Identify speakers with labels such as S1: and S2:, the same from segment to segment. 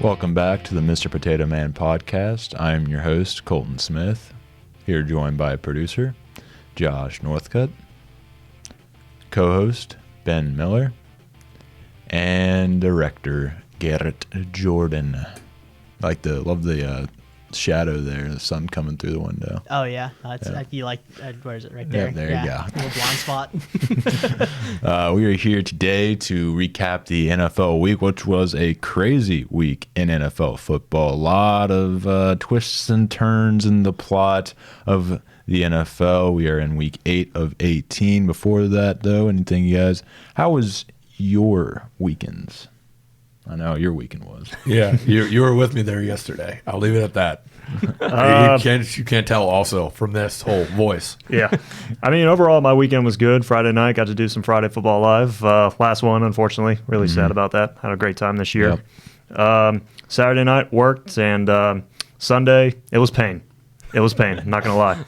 S1: Welcome back to the Mr. Potato Man podcast. I'm your host, Colton Smith, here joined by producer Josh Northcutt, co-host Ben Miller, and director Garrett Jordan. Love the shadow there, the sun coming through the window.
S2: Oh yeah, you like where is it? Right there.
S1: Yeah, there you go.
S2: Little blind spot.
S1: We are here today to recap the NFL week, which was a crazy week in NFL football. A lot of twists and turns in the plot of the NFL. We are in week 8 of 18. Before that, though, anything, you guys? How was your weekends? I know how your weekend was.
S3: Yeah, you were with me there yesterday. I'll leave it at that. You can't tell also from this whole voice.
S4: Yeah. I mean, overall, my weekend was good. Friday night, got to do some Friday Football Live. Last one, unfortunately. Really sad about that. Had a great time this year. Yep. Saturday night, worked, and Sunday, it was pain. It was pain, I'm not going to lie.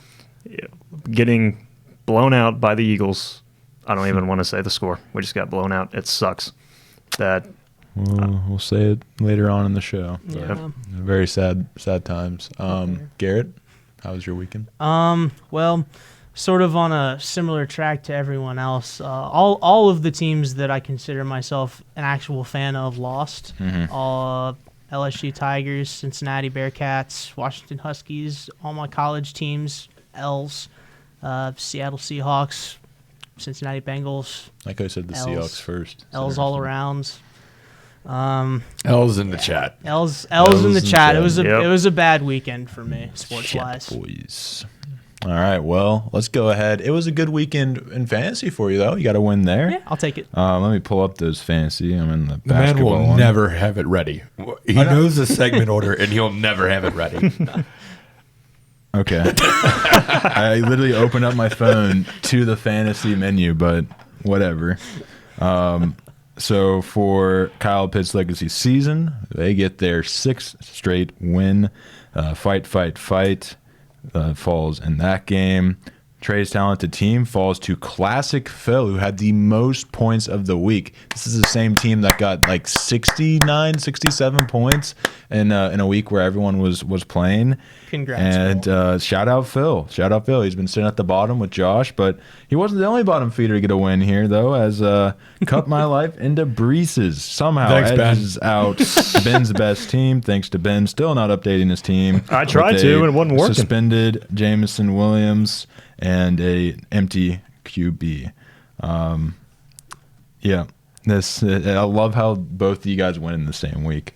S4: Getting blown out by the Eagles. I don't even want to say the score. We just got blown out. It sucks.
S1: We'll say it later on in the show.
S2: Yeah.
S1: Very sad times. Garrett, how was your weekend?
S2: Well, sort of on a similar track to everyone else. All of the teams that I consider myself an actual fan of lost. All LSU Tigers, Cincinnati Bearcats, Washington Huskies, all my college teams, L's, Seattle Seahawks, Cincinnati Bengals.
S1: Like I said, the
S2: L's,
S1: Seahawks first.
S2: L's all around.
S3: L's in the chat.
S2: L's in the chat. It was a bad weekend for me, sports wise.
S1: Boys. All right, well, let's go ahead. It was a good weekend in fantasy for you, though. You got a win there.
S2: Yeah, I'll take it.
S1: Let me pull up those fantasy. I'm in the
S3: The man
S1: basketball
S3: will
S1: one.
S3: never have it ready. He knows the segment order, and he'll never have it ready.
S1: Okay. I literally opened up my phone to the fantasy menu, but whatever. So for Kyle Pitt's legacy season, they get their 6th straight win. Fight falls in that game. Trey's talented team falls to Classic Phil, who had the most points of the week. This is the same team that got like 69, 67 points in a week where everyone was playing.
S2: Congrats,
S1: and shout out Phil. He's been sitting at the bottom with Josh, but he wasn't the only bottom feeder to get a win here, though, as cut my life into Breeze's. Somehow
S3: Thanks,
S1: edges out Ben's best team, thanks to Ben still not updating his team.
S4: I tried to, and it wasn't working.
S1: Suspended Jameson Williams and a empty QB. I love how both of you guys went in the same week.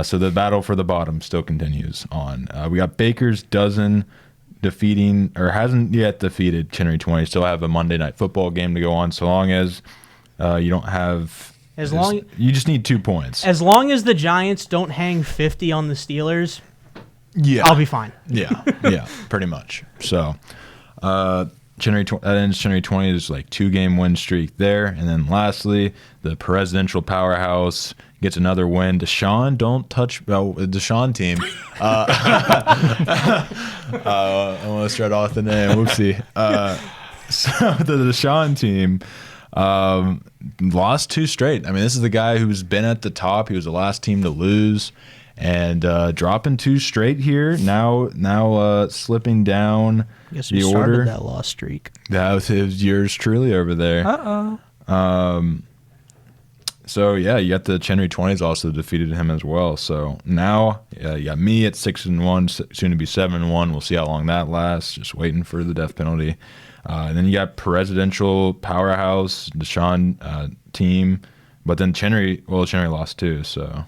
S1: So the battle for the bottom still continues on. We got Baker's dozen defeating, or hasn't yet defeated, Chinnery 20. Still have a Monday Night Football game to go on, so long as you don't have... you just need 2 points.
S2: As long as the Giants don't hang 50 on the Steelers, I'll be fine.
S1: Yeah, pretty much. So... Chinnery 20 is like 2-game win streak there. And then lastly, the presidential powerhouse gets another win. Deshaun team. I almost read off the name. Whoopsie. So the Deshaun team lost 2 straight. I mean, this is the guy who's been at the top. He was the last team to lose. And dropping 2 straight here. Now slipping down
S2: Guess
S1: the
S2: we started
S1: order.
S2: that lost streak.
S1: That was yours truly over there. So yeah, you got the Chinnery 20s also defeated him as well. So now you got me at 6-1, soon to be 7-1. We'll see how long that lasts. Just waiting for the death penalty. And then you got presidential powerhouse Deshaun team, but then Chinnery lost too. So.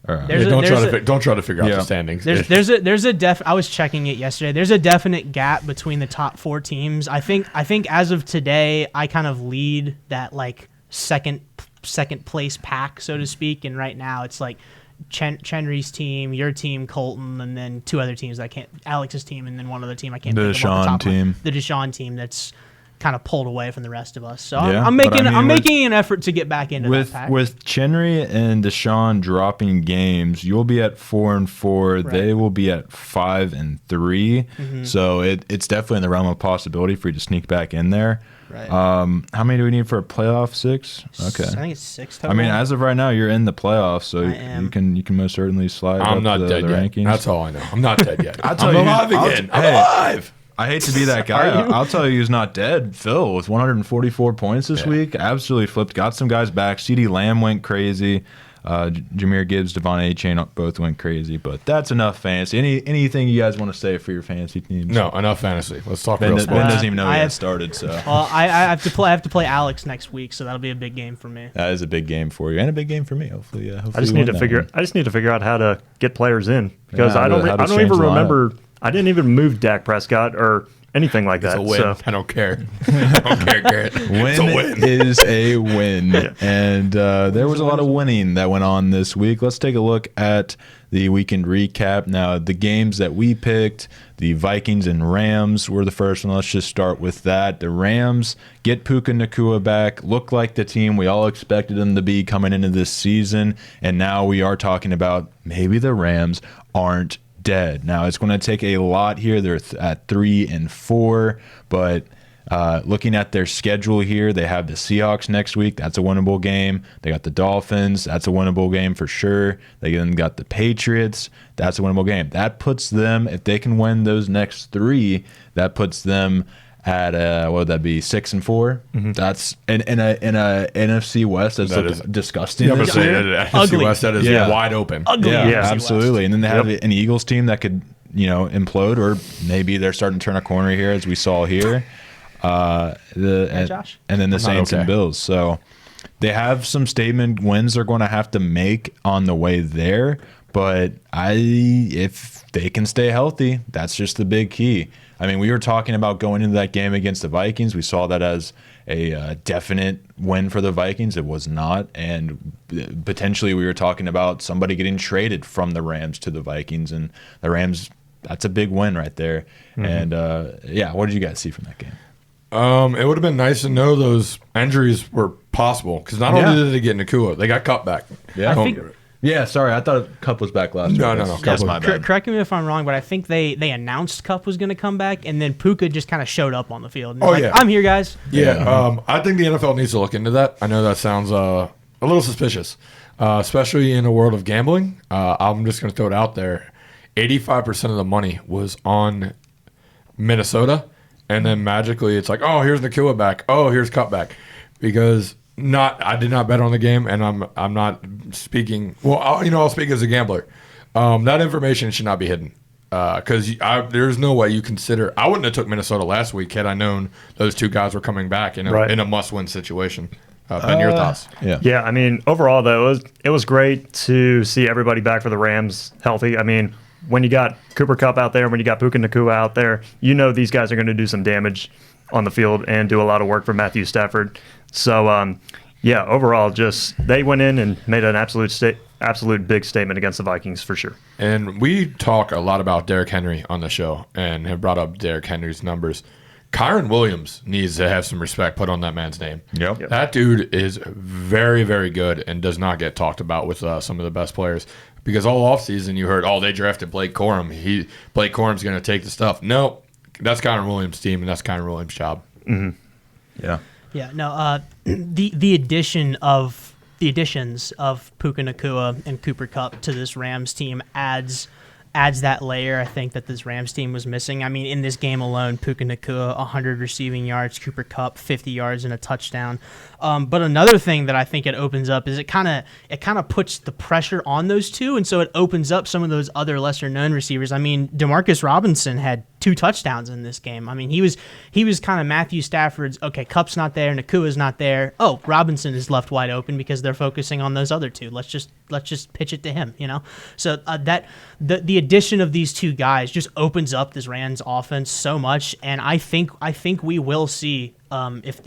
S3: Don't try to figure out the standings.
S2: I was checking it yesterday. There's a definite gap between the top 4 teams. I think as of today, I kind of lead that like second place pack, so to speak. And right now, it's like Chenry's team, your team, Colton, and then 2 other teams. Alex's team, and then one other team I can't.
S1: The
S2: think of off the
S1: Deshaun
S2: top
S1: team.
S2: The Deshaun team. That's kind of pulled away from the rest of us. So
S1: Yeah,
S2: I'm
S1: but
S2: making
S1: I mean,
S2: making an effort to get back into that pack.
S1: With Chenry and Deshaun dropping games, you'll be at 4-4.
S2: Right.
S1: They will be at 5-3. So it's definitely in the realm of possibility for you to sneak back in there.
S2: Right.
S1: How many do we need for a playoff? 6? Okay.
S2: I think it's 6 total.
S1: I mean, as of right now, you're in the playoffs, so
S2: I am.
S1: you can most certainly slide
S3: I'm
S1: up
S3: not
S1: the
S3: dead yet.
S1: rankings.
S3: That's all I know. I'm not dead yet.
S1: I'll tell
S3: I'm
S1: you-
S3: alive again. I'm
S1: hey.
S3: alive.
S1: I hate to be that guy. I'll tell you, he's not dead. Phil with 144 points this week, absolutely flipped. Got some guys back. CeeDee Lamb went crazy. Jahmyr Gibbs, Devon A-Chain both went crazy. But that's enough fantasy. Anything you guys want to say for your fantasy teams?
S3: No, enough fantasy. Let's talk
S1: Ben,
S3: real
S1: Ben
S3: sports.
S1: doesn't even know
S2: I
S1: he
S2: have-
S1: has started. So
S2: Well, I have to play Alex next week, so that'll be a big game for me.
S1: that is a big game for you and a big game for me. Hopefully,
S4: I
S1: you
S4: just need
S1: win
S4: to
S1: that
S4: figure.
S1: one.
S4: I just need to figure out how to get players in because
S1: Yeah,
S4: I don't.
S1: how to
S4: I don't
S1: change
S4: even
S1: the lineup.
S4: remember. I didn't even move Dak Prescott or anything like
S3: It's
S4: that.
S3: a win.
S4: So
S3: I don't care. I don't care, Garrett. It's a
S1: Win
S3: win.
S1: is a win. And there was a lot of winning that went on this week. Let's take a look at the weekend recap. Now, the games that we picked, the Vikings and Rams were the first one. Let's just start with that. The Rams get Puka Nacua back, look like the team we all expected them to be coming into this season. And now we are talking about maybe the Rams aren't dead. Now, it's going to take a lot here. They're at 3-4, but looking at their schedule here, they have the Seahawks next week. That's a winnable game. They got the Dolphins. That's a winnable game for sure. They then got the Patriots. That's a winnable game. That puts them, if they can win those next 3, that puts them at what would that be, 6-4? That's in a NFC West that's
S3: That
S1: looked
S3: is-
S1: disgusting.
S3: Yeah, but
S1: this
S3: say
S1: year.
S3: that
S2: Ugly.
S3: West, that is
S1: Yeah.
S3: wide open.
S2: Ugly.
S1: Yeah,
S4: Yeah.
S1: absolutely. And then they have
S4: Yep.
S1: an Eagles team that could, implode, or maybe they're starting to turn a corner here, as we saw here.
S2: Josh?
S1: And then the
S3: I'm not
S1: Saints and
S3: okay.
S1: Bills. So they have some statement wins they're going to have to make on the way there. But if they can stay healthy, that's just the big key. I mean, we were talking about going into that game against the Vikings. We saw that as a definite win for the Vikings. It was not. And potentially we were talking about somebody getting traded from the Rams to the Vikings. And the Rams, that's a big win right there. And, what did you guys see from that game?
S3: It would have been nice to know those injuries were possible because not only did they get Nakua, they got cut back.
S1: Yeah.
S2: I think-
S1: Yeah, sorry. I thought Cup was back last week.
S3: No,
S1: That's
S3: Cup was-
S1: my bad.
S2: Correct me if I'm wrong, but I think they announced Cup was going to come back, and then Puka just kind of showed up on the field. And
S3: Oh,
S2: like,
S3: yeah.
S2: I'm here, guys.
S3: Yeah, I think the NFL needs to look into that. I know that sounds a little suspicious, especially in a world of gambling. I'm just going to throw it out there. 85% of the money was on Minnesota, and then magically it's like, oh, here's Nakua back. Oh, here's Cup back. Because I did not bet on the game, and I'm not speaking. Well, I'll speak as a gambler. That information should not be hidden. Because there's no way you consider. I wouldn't have took Minnesota last week had I known those 2 guys were coming back in a must-win situation. Ben, your thoughts?
S4: yeah, I mean, overall though, it was great to see everybody back for the Rams healthy. I mean, when you got Cooper Kupp out there, when you got Puka Nacua out there, these guys are going to do some damage on the field and do a lot of work for Matthew Stafford. So, overall, just they went in and made an absolute big statement against the Vikings for sure.
S3: And we talk a lot about Derrick Henry on the show and have brought up Derrick Henry's numbers. Kyron Williams needs to have some respect put on that man's name.
S1: Yep.
S3: That dude is very, very good and does not get talked about with some of the best players. Because all offseason you heard, they drafted Blake Corum. Blake Corum's going to take the stuff. No, that's Kyron Williams' team, and that's Kyron Williams' job.
S1: Mm-hmm. Yeah.
S2: Yeah, no. The additions of Puka Nacua and Cooper Kupp to this Rams team adds that layer, I think, that this Rams team was missing. I mean, in this game alone, Puka Nacua 100 receiving yards, Cooper Kupp 50 yards and a touchdown. But another thing that I think it opens up is it kind of puts the pressure on those two, and so it opens up some of those other lesser known receivers. I mean, Demarcus Robinson had 2 touchdowns in this game. I mean, he was kind of Matthew Stafford's. Okay, Kupp's not there, Nakua's not there. Oh, Robinson is left wide open because they're focusing on those other 2. Let's just pitch it to him, So that the addition of these 2 guys just opens up this Rams offense so much, and I think we will see. If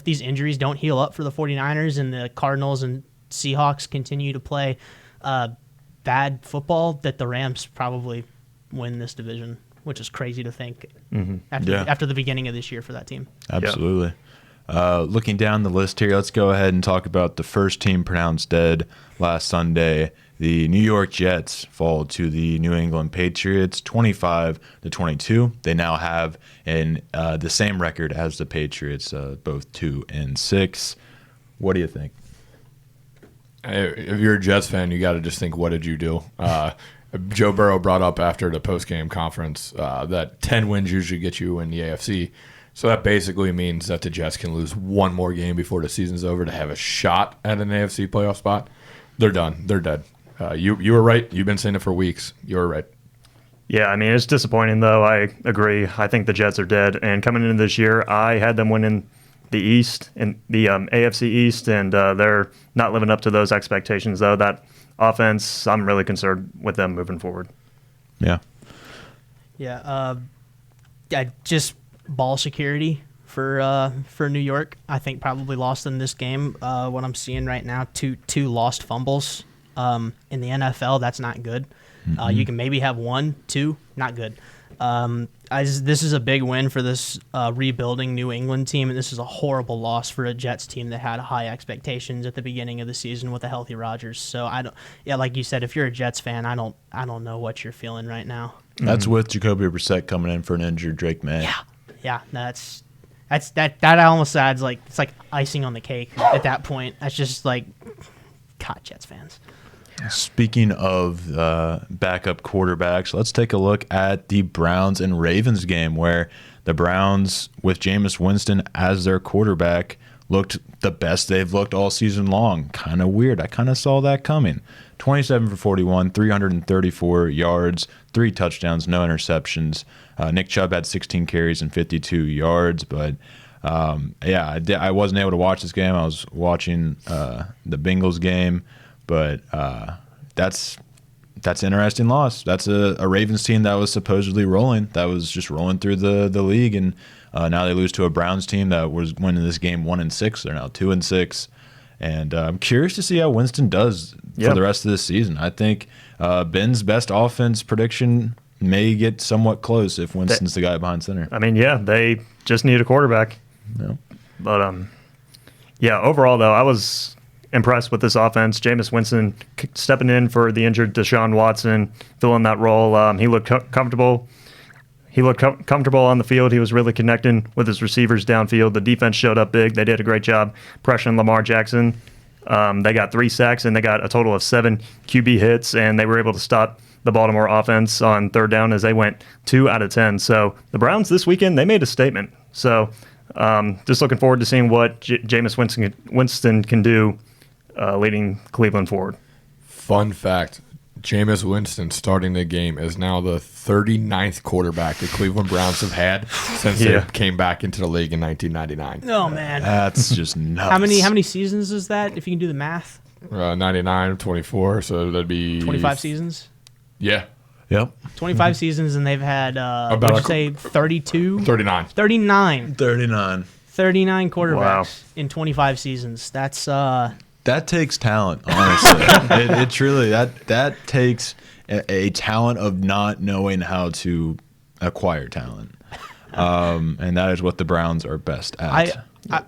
S2: these injuries don't heal up for the 49ers and the Cardinals and Seahawks continue to play bad football, that the Rams probably win this division which is crazy to think
S1: Yeah.
S2: after the beginning of this year for that team.
S1: Absolutely. Looking down the list here, let's go ahead and talk about the first team pronounced dead last Sunday. The New York Jets fall to the New England Patriots 25-22. They now have the same record as the Patriots, both 2-6. What do you think?
S3: If you're a Jets fan, you got to just think, what did you do? Joe Burrow brought up after the post-game conference that 10 wins usually get you in the AFC. So that basically means that the Jets can lose one more game before the season's over to have a shot at an AFC playoff spot. They're done. They're dead. You were right. You've been saying it for weeks. You were right.
S4: Yeah, I mean, it's disappointing, though. I agree. I think the Jets are dead. And coming into this year, I had them winning the East and the AFC East, and they're not living up to those expectations, though. That offense, I'm really concerned with them moving forward.
S1: Yeah.
S2: Yeah. Just ball security for New York. I think probably lost in this game. What I'm seeing right now, two lost fumbles. In the NFL, that's not good. You can maybe have 1, 2, not good. This is a big win for this rebuilding New England team, and this is a horrible loss for a Jets team that had high expectations at the beginning of the season with a healthy Rodgers. So like you said, if you're a Jets fan, I don't know what you're feeling right now.
S1: That's with Jacoby Brissett coming in for an injured Drake May.
S2: Yeah, that almost adds it's like icing on the cake at that point. That's just like, God, Jets fans.
S1: Speaking of backup quarterbacks, let's take a look at the Browns and Ravens game where the Browns, with Jameis Winston as their quarterback, looked the best they've looked all season long. Kind of weird. I kind of saw that coming. 27 for 41, 334 yards, 3 touchdowns, no interceptions. Nick Chubb had 16 carries and 52 yards, but I wasn't able to watch this game. I was watching the Bengals game. But that's an interesting loss. That's a Ravens team that was supposedly rolling, that was just rolling through the league, and now they lose to a Browns team that was winning this game 1-6. They're now 2-6, and I'm curious to see how Winston does for the rest of this season. I think Ben's best offense prediction may get somewhat close if Winston's the guy behind center.
S4: I mean, they just need a quarterback.
S1: Yeah.
S4: But overall though, I was impressed with this offense. Jameis Winston stepping in for the injured Deshaun Watson, filling that role. He looked comfortable. He looked comfortable on the field. He was really connecting with his receivers downfield. The defense showed up big. They did a great job pressuring Lamar Jackson. They got 3 sacks, and they got a total of 7 QB hits, and they were able to stop the Baltimore offense on third down as they went 2 out of 10. So the Browns this weekend, they made a statement. So just looking forward to seeing what Jameis Winston can do leading Cleveland forward.
S3: Fun fact, Jameis Winston starting the game is now the 39th quarterback the Cleveland Browns have had since they came back into the league in 1999.
S2: Oh, man.
S1: That's just nuts.
S2: How many seasons is that, if you can do the math?
S3: 99, 24, so that'd be...
S2: 25 seasons?
S3: Yeah.
S1: Yep.
S2: 25 seasons, and they've had, what'd you say, 32?
S3: 39.
S2: 39.
S1: 39
S2: quarterbacks in 25 seasons. That's...
S1: That takes talent, honestly. it truly that takes a talent of not knowing how to acquire talent, and that is what the Browns are best at.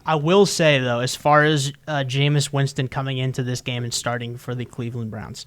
S2: I will say though, as far as Jameis Winston coming into this game and starting for the Cleveland Browns,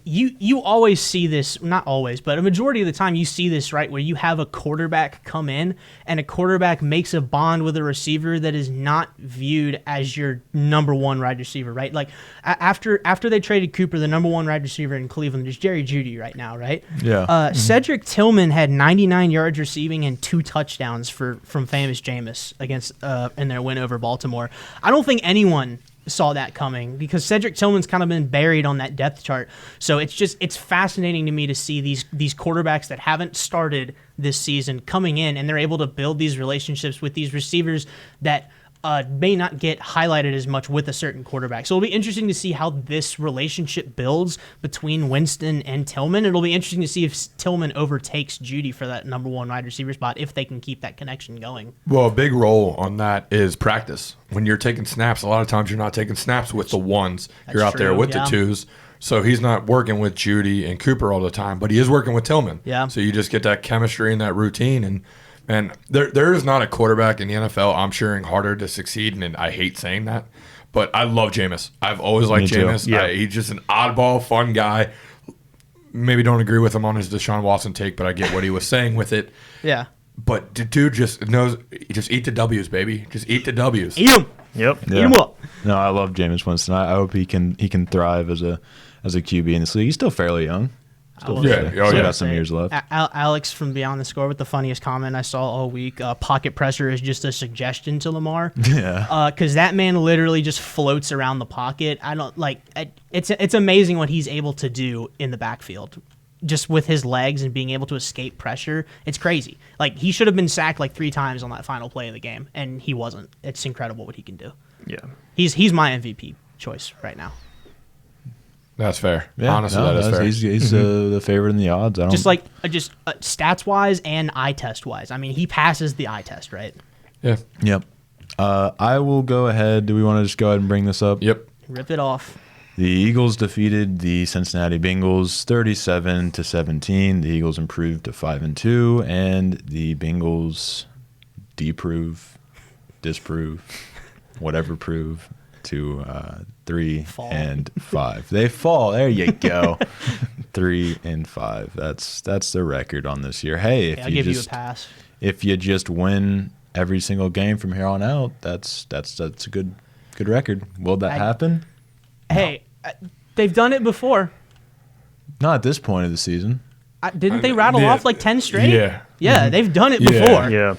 S2: you always see this, not always, but a majority of the time you see this, right, where you have a quarterback come in and a quarterback makes a bond with a receiver that is not viewed as your number one wide receiver, right? Like after they traded Cooper, the number one wide receiver in Cleveland is Jerry Jeudy right now, right?
S1: Yeah.
S2: Cedric Tillman had 99 yards receiving and 2 touchdowns from famous Jameis against in their win over Baltimore. I don't think anyone saw that coming because Cedric Tillman's kind of been buried on that depth chart. So it's fascinating to me to see these quarterbacks that haven't started this season coming in, and they're able to build these relationships with these receivers that may not get highlighted as much with a certain quarterback. So it'll be interesting to see how this relationship builds between Winston and Tillman. It'll be interesting to see if Tillman overtakes Jeudy for that number one wide receiver spot, if they can keep that connection going.
S3: Well, a big role on that is practice. When you're taking snaps, a lot of times you're not taking snaps with the ones. You're out there with the twos. So he's not working with Judy and Cooper all the time, but he is working with Tillman.
S2: Yeah.
S3: So you just get that chemistry and that routine. And there is not a quarterback in the NFL I'm cheering harder to succeed, and I hate saying that, but I love Jameis. I've always liked Jameis.
S4: Yeah.
S3: He's just an oddball, fun guy. Maybe don't agree with him on his Deshaun Watson take, but I get what he was saying with it.
S2: Yeah.
S3: But the dude just knows, just eat the W's, baby. Just eat the W's.
S2: Eat him.
S4: Yep.
S2: Eat him up.
S1: No, I love Jameis Winston. I hope he can thrive as a QB in this league. He's still fairly young. Still got some years left.
S2: Alex from Beyond the Score with the funniest comment I saw all week. Pocket pressure is just a suggestion to Lamar.
S1: Yeah.
S2: Because that man literally just floats around the pocket. I don't like. It's amazing what he's able to do in the backfield, just with his legs and being able to escape pressure. It's crazy. Like, he should have been sacked like 3 times on that final play of the game, and he wasn't. It's incredible what he can do.
S4: Yeah.
S2: He's my MVP choice right now.
S3: That's fair.
S1: Yeah,
S3: Honestly, that is fair.
S1: He's the favorite in the odds. I don't
S2: Just stats wise and eye test wise. I mean, he passes the eye test, right?
S3: Yeah.
S1: Yep. I will go ahead. Do we want to just go ahead and bring this up?
S3: Yep.
S2: Rip it off.
S1: The Eagles defeated the Cincinnati Bengals 37-17. The Eagles improved to 5-2, and the Bengals disprove, whatever prove to 3-5. They fall. There you go. 3-5. That's the record on this year. Hey,
S2: I'll give you a pass.
S1: If you just win every single game from here on out, that's a good record. Will that happen?
S2: Hey, they've done it before.
S1: Not at this point of the season.
S2: Didn't they rattle off like 10 straight?
S3: Yeah.
S2: Yeah, they've done it before.
S4: Yeah.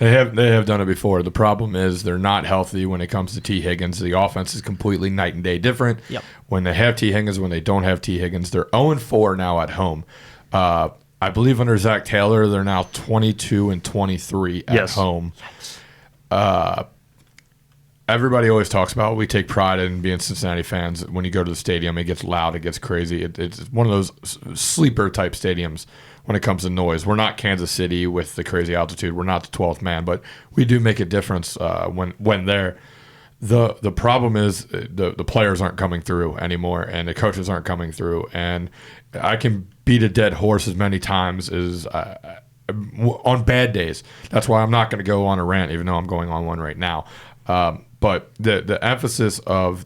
S3: They have done it before. The problem is they're not healthy when it comes to T. Higgins. The offense is completely night and day different.
S2: Yep.
S3: When they have T. Higgins, when they don't have T. Higgins, they're 0-4 now at home. I believe under Zach Taylor, they're now 22-23 at home. Everybody always talks about, we take pride in being Cincinnati fans. When you go to the stadium, it gets loud, it gets crazy. It's one of those sleeper type stadiums when it comes to noise. We're not Kansas City with the crazy altitude. We're not the 12th man, but we do make a difference when there. The problem is the players aren't coming through anymore, and the coaches aren't coming through. And I can beat a dead horse as many times as on bad days. That's why I'm not going to go on a rant, even though I'm going on one right now. But the emphasis of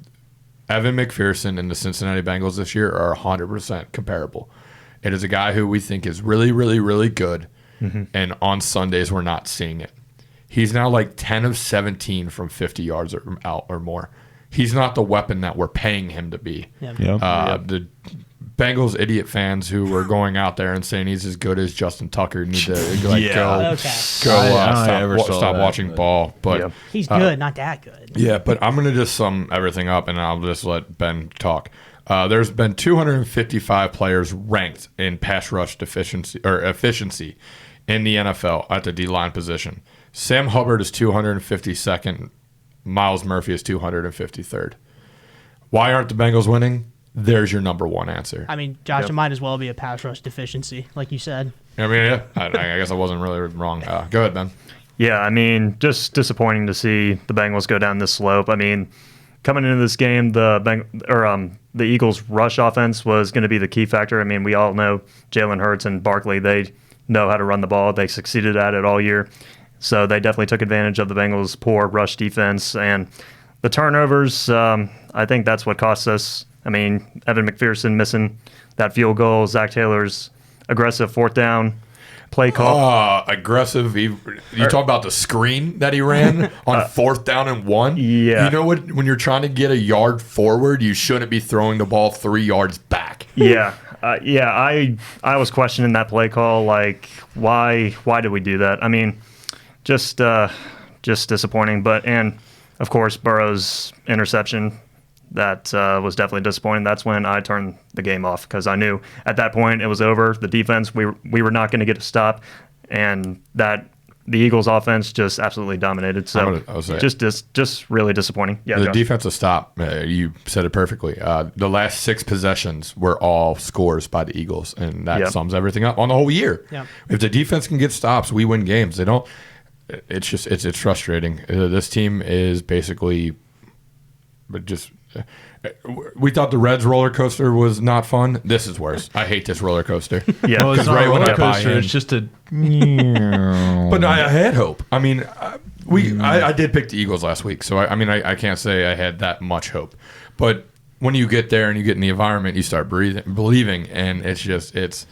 S3: Evan McPherson and the Cincinnati Bengals this year are 100% comparable. It is a guy who we think is really, really, really good, and on Sundays we're not seeing it. He's now like 10 of 17 from 50 yards or out or more. He's not the weapon that we're paying him to be.
S2: Yep.
S3: The Bengals idiot fans who were going out there and saying he's as good as Justin Tucker need to stop watching ball. But
S2: he's good, not that good.
S3: Yeah, but I'm going to just sum everything up, and I'll just let Ben talk. There's been 255 players ranked in pass rush efficiency in the NFL at the D-line position. Sam Hubbard is 252nd. Miles Murphy is 253rd. Why aren't the Bengals winning? There's your number one answer.
S2: I mean, Josh, it might as well be a pass rush deficiency, like you said.
S3: I mean, yeah, I guess I wasn't really wrong. Go ahead, Ben.
S4: Yeah, I mean, just disappointing to see the Bengals go down this slope. I mean, coming into this game, the Eagles' rush offense was going to be the key factor. I mean, we all know Jalen Hurts and Barkley, they know how to run the ball. They succeeded at it all year. So they definitely took advantage of the Bengals' poor rush defense. And the turnovers, I think that's what cost us. I mean, Evan McPherson missing that field goal, Zach Taylor's aggressive fourth down play call.
S3: Aggressive. You talk about the screen that he ran on 4th down and 1?
S4: Yeah.
S3: You know what? When you're trying to get a yard forward, you shouldn't be throwing the ball 3 yards back.
S4: Yeah. I was questioning that play call. Like, why did we do that? I mean, just disappointing. And of course, Burrow's interception, that was definitely disappointing. That's when I turned the game off, because I knew at that point it was over. The defense, we were not going to get a stop, and that the Eagles' offense just absolutely dominated. So just really disappointing. Yeah,
S3: the
S4: Josh.
S3: defensive stop, you said it perfectly. The last 6 possessions were all scores by the Eagles, and that sums everything up on the whole year.
S2: Yep.
S3: If the defense can get stops, we win games. They don't. It's frustrating. This team is basically, but just we thought the Reds roller coaster was not fun. This is worse. I hate this roller coaster.
S4: Yeah,
S1: Well, it's not
S3: right
S1: a
S3: when I
S1: roller
S3: buy
S1: coaster.
S3: in.
S1: It's just a.
S3: But no, I had hope. I mean, I did pick the Eagles last week, so I can't say I had that much hope. But when you get there and you get in the environment, you start believing, and it's.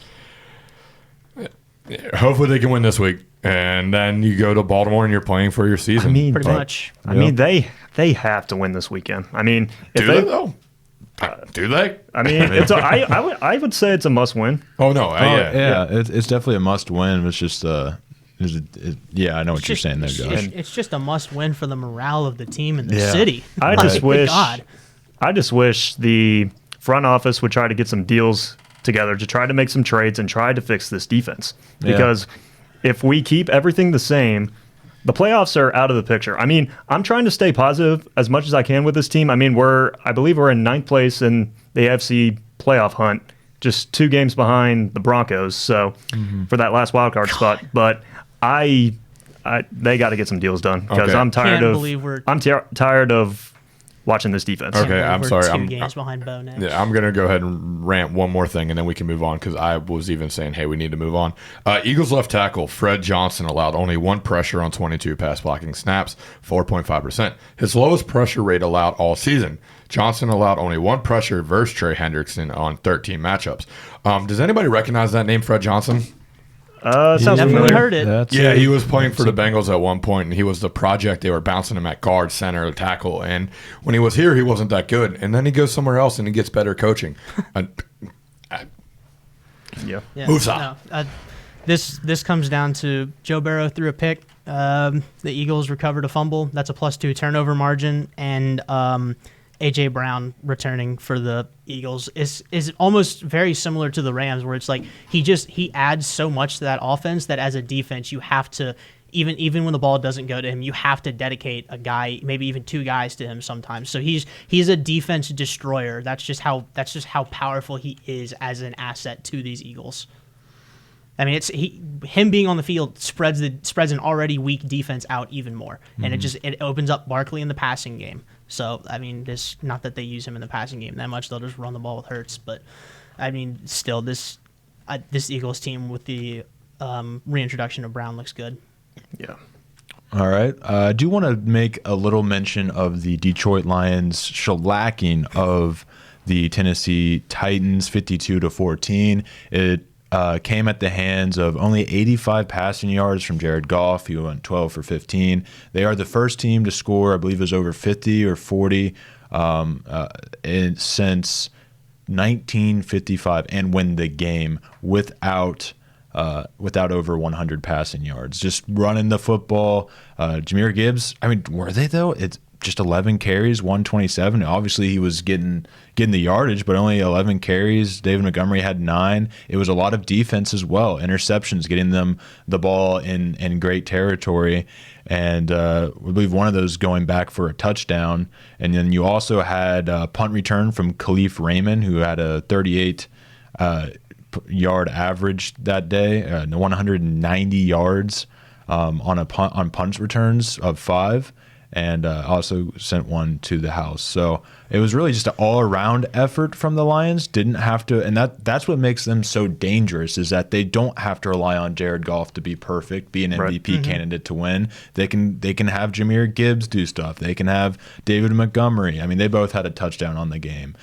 S3: Hopefully they can win this week, and then you go to Baltimore and you're playing for your season.
S4: I mean,
S2: Pretty much.
S4: I mean, they have to win this weekend. I mean, if
S3: do they though? Do they?
S4: I mean, I would say it's a must win.
S3: Oh no!
S1: Yeah. It's definitely a must win. It's just yeah, I know what you're saying there, Josh.
S2: It's just a must win for the morale of the team and the
S4: Yeah.
S2: city.
S4: I just wish.
S2: God.
S4: I just wish the front office would try to get some deals together to try to make some trades and try to fix this defense. Because if we keep everything the same, the playoffs are out of the picture. I mean, I'm trying to stay positive as much as I can with this team. I mean, I believe we're in 9th place in the AFC playoff hunt, just 2 games behind the Broncos. So for that last wild card spot, but they got to get some deals done because
S3: Okay.
S4: I'm tired
S2: Can't believe we're-
S4: tired of watching this defense.
S3: Okay, I'm
S2: We're
S3: sorry.
S2: 2
S3: I'm
S2: games behind Bo next.
S3: Yeah, I'm going to go ahead and rant one more thing, and then we can move on because I was even saying, hey, we need to move on. Eagles left tackle Fred Johnson allowed only 1 pressure on 22 pass blocking snaps, 4.5%. His lowest pressure rate allowed all season. Johnson allowed only 1 pressure versus Trey Hendrickson on 13 matchups. Does anybody recognize that name, Fred Johnson?
S4: Sounds
S2: Definitely
S4: familiar.
S2: heard it.
S3: Yeah, he was playing for the Bengals at one point, and he was the project. They were bouncing him at guard, center, tackle. And when he was here, he wasn't that good. And then he goes somewhere else, and he gets better coaching.
S4: Yeah.
S2: Yeah,
S3: Musa.
S2: no, this comes down to Joe Burrow threw a pick. The Eagles recovered a fumble. That's a +2 turnover margin, and A.J. Brown returning for the Eagles is almost very similar to the Rams, where it's like he adds so much to that offense that as a defense you have to even when the ball doesn't go to him, you have to dedicate a guy, maybe even 2 guys to him sometimes. So he's a defense destroyer. That's just how powerful he is as an asset to these Eagles. I mean, him being on the field spreads an already weak defense out even more, and it opens up Barkley in the passing game. So I mean, not that they use him in the passing game that much; they'll just run the ball with Hurts. But I mean, still, this Eagles team with the reintroduction of Brown looks good.
S4: Yeah.
S1: All right. I do want to make a little mention of the Detroit Lions shellacking of the Tennessee Titans 52-14. It came at the hands of only 85 passing yards from Jared Goff. He went 12 for 15. They are the first team to score, I believe it was over 50 or 40 since 1955 and win the game without over 100 passing yards. Just running the football. Jahmyr Gibbs, I mean, were they though? It's just 11 carries, 127. Obviously, he was getting the yardage, but only 11 carries. David Montgomery had 9. It was a lot of defense as well. Interceptions, getting them the ball in great territory. And we believe one of those going back for a touchdown. And then you also had a punt return from Khalif Raymond, who had a 38 yard average that day, 190 yards on punt returns of 5. And also sent one to the house. So it was really just an all-around effort from the Lions. Didn't have to, and that's what makes them so dangerous, is that they don't have to rely on Jared Goff to be perfect, be an MVP candidate to win. They can have Jahmyr Gibbs do stuff. They can have David Montgomery. I mean, they both had a touchdown on the game.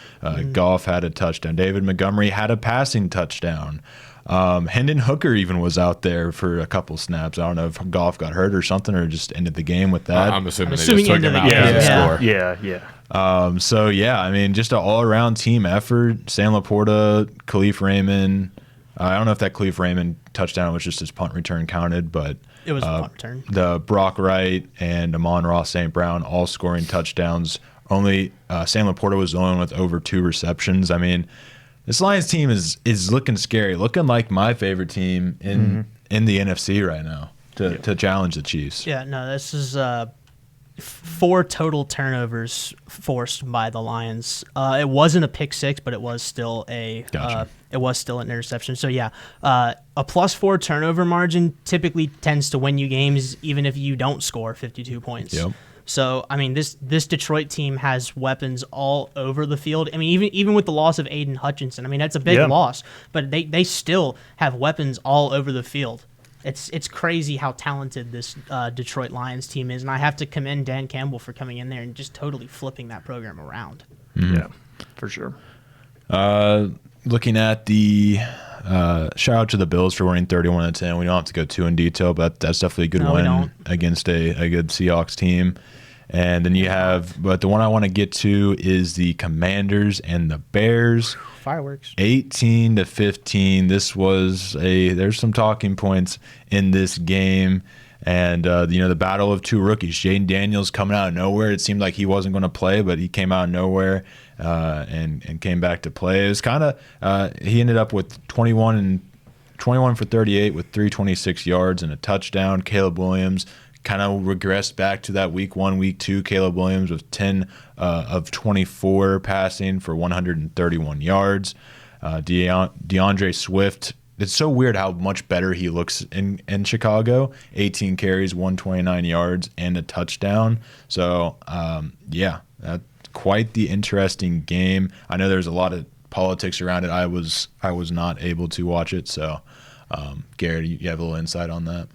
S1: Goff had a touchdown. David Montgomery had a passing touchdown. Hendon Hooker even was out there for a couple snaps. I don't know if Goff got hurt or something, or just ended the game with that.
S3: I'm assuming they
S2: assuming
S3: just took
S2: into
S3: him
S2: the
S3: out
S2: game.
S3: as a score.
S4: Yeah.
S1: So yeah, I mean, just an all-around team effort. Sam Laporta, Khalif Raymond. I don't know if that Khalif Raymond touchdown was just his punt return counted, but
S2: It was a punt return.
S1: the Brock Wright and Amon-Ra St. Brown all scoring touchdowns. Only Sam Laporta was the only one with over 2 receptions. I mean, this Lions team is looking scary, looking like my favorite team in the NFC right now to challenge the Chiefs.
S2: Yeah, no, this is 4 total turnovers forced by the Lions. It wasn't a pick 6, but it was still an interception. So yeah, a +4 turnover margin typically tends to win you games, even if you don't score 52 points.
S1: Yep.
S2: So, I mean, this Detroit team has weapons all over the field. I mean, even with the loss of Aiden Hutchinson, I mean, that's a big loss, but they still have weapons all over the field. It's crazy how talented this Detroit Lions team is, and I have to commend Dan Campbell for coming in there and just totally flipping that program around.
S4: Yeah, for sure.
S1: Looking at the shout out to the Bills for winning 31-10. We don't have to go too in detail, but that's definitely a good win against a good Seahawks team. And then you have, but the one I want to get to is the Commanders and the Bears.
S2: Fireworks.
S1: 18-15. This was there's some talking points in this game. And, the battle of two rookies. Jaden Daniels coming out of nowhere. It seemed like he wasn't going to play, but he came out of nowhere and came back to play. It was kind of he ended up with 21 for 38 with 326 yards and a touchdown. Caleb Williams kind of regressed back to that week 1, week 2. Caleb Williams with 10 of 24 passing for 131 yards. DeAndre Swift. It's so weird how much better he looks in Chicago. 18 carries, 129 yards, and a touchdown. So, that's quite the interesting game. I know there's a lot of politics around it. I was not able to watch it. So, Garrett, you have a little insight on that?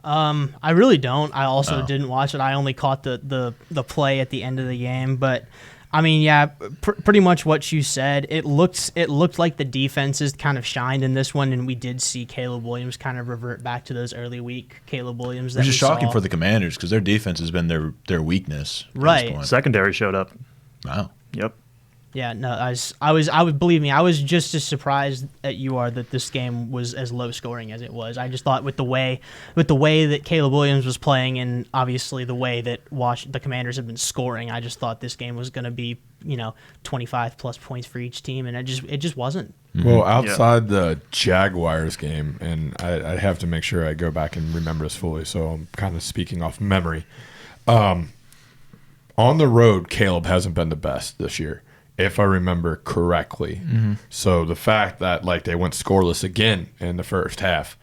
S2: I really don't. I also didn't watch it. I only caught the play at the end of the game, but I mean, yeah, pretty much what you said. It looked like the defenses kind of shined in this one, and we did see Caleb Williams kind of revert back to those early week Caleb Williams.
S1: Which is shocking for the Commanders because their defense has been their weakness.
S2: Right.
S4: Secondary showed up.
S1: Wow.
S4: Yep.
S2: Yeah, no, I would believe me. I was just as surprised as you are that this game was as low scoring as it was. I just thought with the way that Caleb Williams was playing, and obviously the way that the Commanders have been scoring, I just thought this game was going to be 25 plus points for each team, and it just wasn't.
S3: Well, outside the Jaguars game, and I have to make sure I go back and remember this fully, so I'm kind of speaking off memory. On the road, Caleb hasn't been the best this year, if I remember correctly. So the fact that they went scoreless again in the first half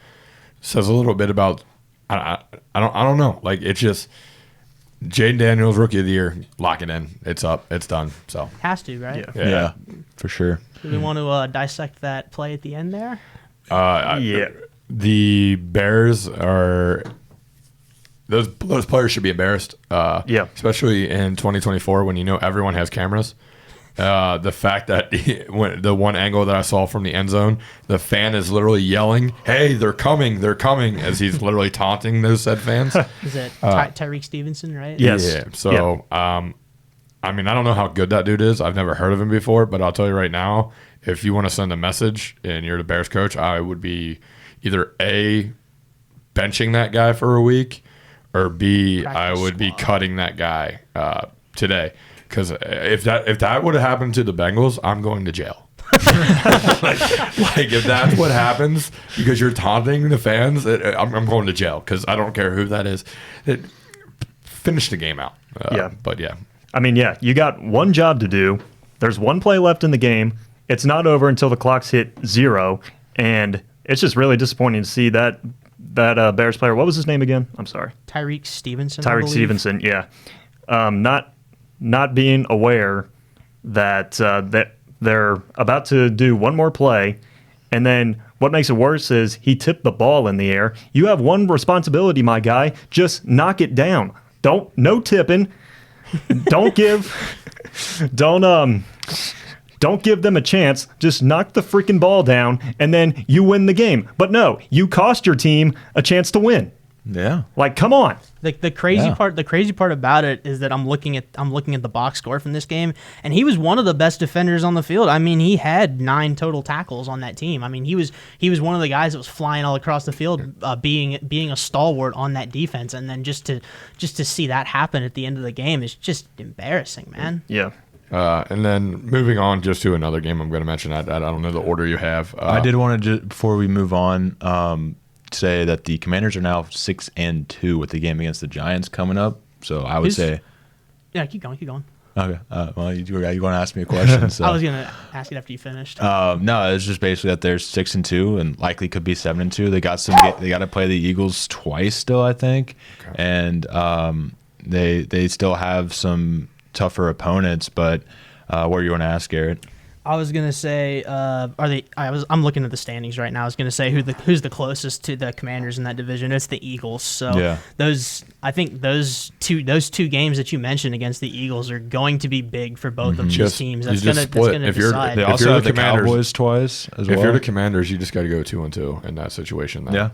S3: says a little bit about I don't know. It's just Jaden Daniels, Rookie of the Year, lock it in. It's up. It's done. So
S2: has to, right?
S1: Yeah, for sure.
S2: Do we want to dissect that play at the end there?
S3: The Bears are. Those players should be embarrassed. Especially in 2024 when everyone has cameras. The fact that the one angle that I saw from the end zone, the fan is literally yelling, "Hey, they're coming, as he's literally taunting those said fans.
S2: Is it Tyreek Stevenson, right?
S4: Yes.
S3: Yeah. So, I mean, I don't know how good that dude is. I've never heard of him before, but I'll tell you right now, if you want to send a message and you're the Bears coach, I would be either A, benching that guy for a week, or B, I would be cutting that guy today. Because if that would have happened to the Bengals, I'm going to jail. If that's what happens because you're taunting the fans, I'm going to jail because I don't care who that is. Finish the game out. But yeah.
S4: I mean, you got one job to do. There's one play left in the game. It's not over until the clock's hit 0, and it's just really disappointing to see that Bears player. What was his name again? I'm sorry.
S2: Tyreek Stevenson.
S4: Tyreek Stevenson. Yeah. Not being aware that that they're about to do one more play, and then what makes it worse is he tipped the ball in the air. You have one responsibility, my guy. Just knock it down. No tipping. Don't give them a chance. Just knock the freaking ball down, and then you win the game. But no, you cost your team a chance to win.
S1: Yeah.
S4: Come on.
S2: The crazy part about it is that I'm looking at the box score from this game, and he was one of the best defenders on the field. I mean, he had 9 total tackles on that team. I mean, he was one of the guys that was flying all across the field, being a stalwart on that defense, and then just to see that happen at the end of the game is just embarrassing, man.
S4: Yeah.
S3: And then moving on just to another game I'm going to mention. I don't know the order you have.
S1: I did want to before we move on. Say that the Commanders are now 6-2 with the game against the Giants coming up. So I would say,
S2: keep going.
S1: Okay. Well, you're going to ask me a question. So.
S2: I was going to ask it after you finished.
S1: No, it's just basically that they're 6-2 and likely could be 7-2. They got to play the Eagles twice still, I think. Okay. And they still have some tougher opponents. But what do you want to ask, Garrett?
S2: I was gonna say, I'm looking at the standings right now. I was gonna say who's the closest to the Commanders in that division. It's the Eagles. So I think those two games that you mentioned against the Eagles are going to be big for both of these teams. That's gonna decide.
S1: They also have the Cowboys twice as well.
S3: If you're the Commanders, you just got to go 2-2 in that situation. Then.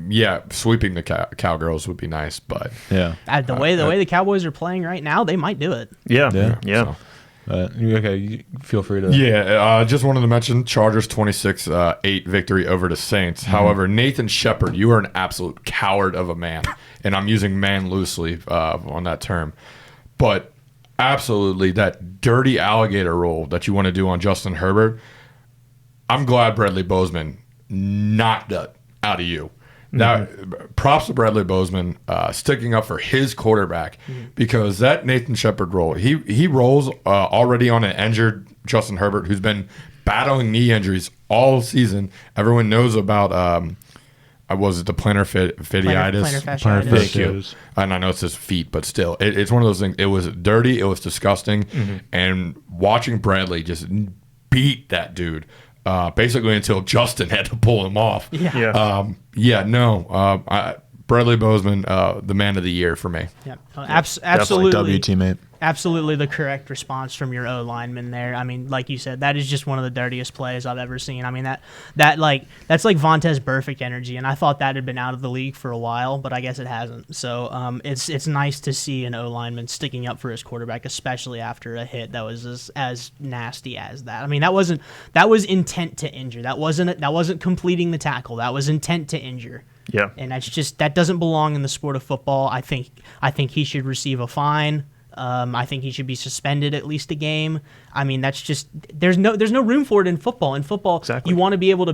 S3: Yeah. Sweeping the Cowgirls would be nice, but
S2: the way the Cowboys are playing right now, they might do it.
S4: Yeah.
S3: So.
S1: Okay, you feel free to.
S3: Yeah, just wanted to mention Chargers 26-8 victory over the Saints. However, Nathan Shepard, you are an absolute coward of a man, and I'm using man loosely on that term. But absolutely, that dirty alligator roll that you want to do on Justin Herbert, I'm glad Bradley Bozeman knocked that out of you. Now, props to Bradley Bozeman sticking up for his quarterback because that Nathan Shepard roll, he rolls already on an injured Justin Herbert who's been battling knee injuries all season. Everyone knows about was it the plantar fasciitis?
S2: Plantar fasciitis.
S3: Thank you. And I know it's his feet, but still, it's one of those things. It was dirty. It was disgusting. And watching Bradley just beat that dude. Basically until Justin had to pull him off. Bradley Bozeman, the man of the year for me.
S2: Yeah, absolutely.
S1: W, teammate.
S2: Absolutely the correct response from your O lineman there. I mean, like you said, that is just one of the dirtiest plays I've ever seen. I mean, that's like Vontaze Burfict energy, and I thought that had been out of the league for a while, but I guess it hasn't. So it's nice to see an O lineman sticking up for his quarterback, especially after a hit that was as nasty as that. I mean, that was intent to injure. That wasn't completing the tackle. That was intent to injure.
S4: Yeah,
S2: and that doesn't belong in the sport of football. I think he should receive a fine. I think he should be suspended at least a game. I mean, that's just there's no room for it in football. In football,
S4: exactly.
S2: You want to be able to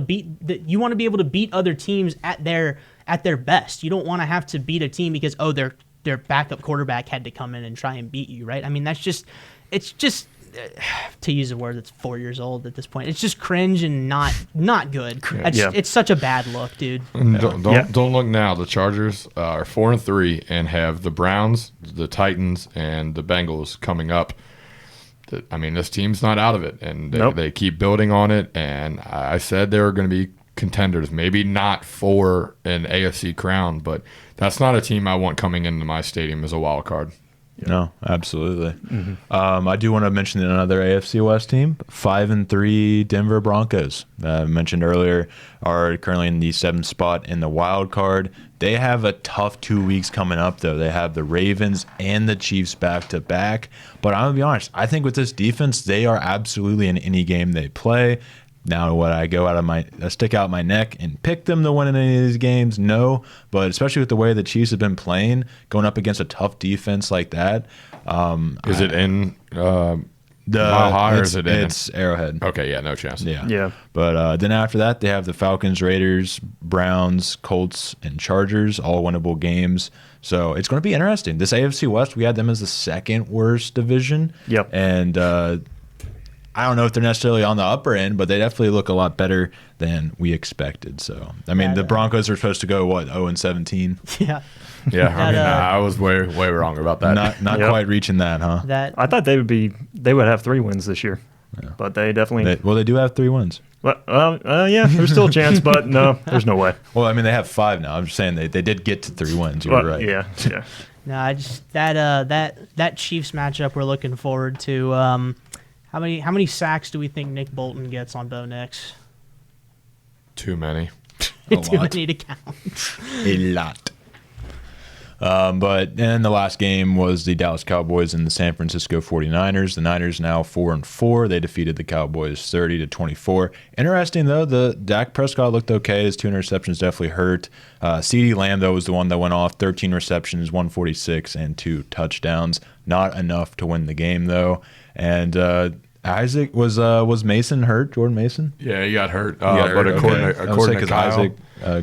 S2: beat other teams at their best. You don't want to have to beat a team because their backup quarterback had to come in and try and beat you, right? I mean, it's just to use a word that's 4 years old at this point. It's just cringe and not good. It's such a bad look, dude.
S3: Don't look now. The Chargers are 4-3 and have the Browns, the Titans, and the Bengals coming up. I mean, this team's not out of it, and they keep building on it. And I said they were going to be contenders, maybe not for an AFC crown, but that's not a team I want coming into my stadium as a wild card.
S1: Yeah. No, absolutely. I do want to mention another AFC West team, 5-3 Denver Broncos. Mentioned earlier, are currently in the 7th spot in the wild card. They have a tough 2 weeks coming up, though. They have the Ravens and the Chiefs back to back. But I'm gonna be honest, I think with this defense, they are absolutely in any game they play. Now, would I stick out my neck and pick them to win in any of these games? No, but especially with the way the Chiefs have been playing, going up against a tough defense like that.
S3: Is it in Mile High or is it in?
S1: It's Arrowhead.
S3: Okay, yeah, no chance.
S1: Yeah. But then after that, they have the Falcons, Raiders, Browns, Colts, and Chargers, all winnable games. So it's going to be interesting. This AFC West, we had them as the 2nd worst division.
S4: Yep.
S1: And I don't know if they're necessarily on the upper end, but they definitely look a lot better than we expected. So, I mean, the Broncos are supposed to go, 0-17?
S2: Yeah.
S3: Yeah, I was way wrong about that.
S1: Not quite reaching that, huh?
S4: I thought they would have 3 wins this year, but they definitely.
S1: They do have 3 wins.
S4: Well, yeah, there's still a chance, but no, there's no way.
S1: Well, I mean, they have 5 now. I'm just saying they did get to 3 wins. You're right.
S4: Yeah.
S2: No, I just that Chiefs matchup we're looking forward to. How many sacks do we think Nick Bolton gets on Bo Nix?
S3: Too many.
S2: Too many to count.
S1: A lot. But then the last game was the Dallas Cowboys and the San Francisco 49ers. The Niners now 4-4. They defeated the Cowboys 30-24. Interesting, though, the Dak Prescott looked okay. His 2 interceptions definitely hurt. CeeDee Lamb, though, was the one that went off. 13 receptions, 146, and 2 touchdowns. Not enough to win the game, though. And Isaac was Mason hurt? Jordan Mason?
S3: Yeah, he got hurt. But according to Kyle,
S1: Isaac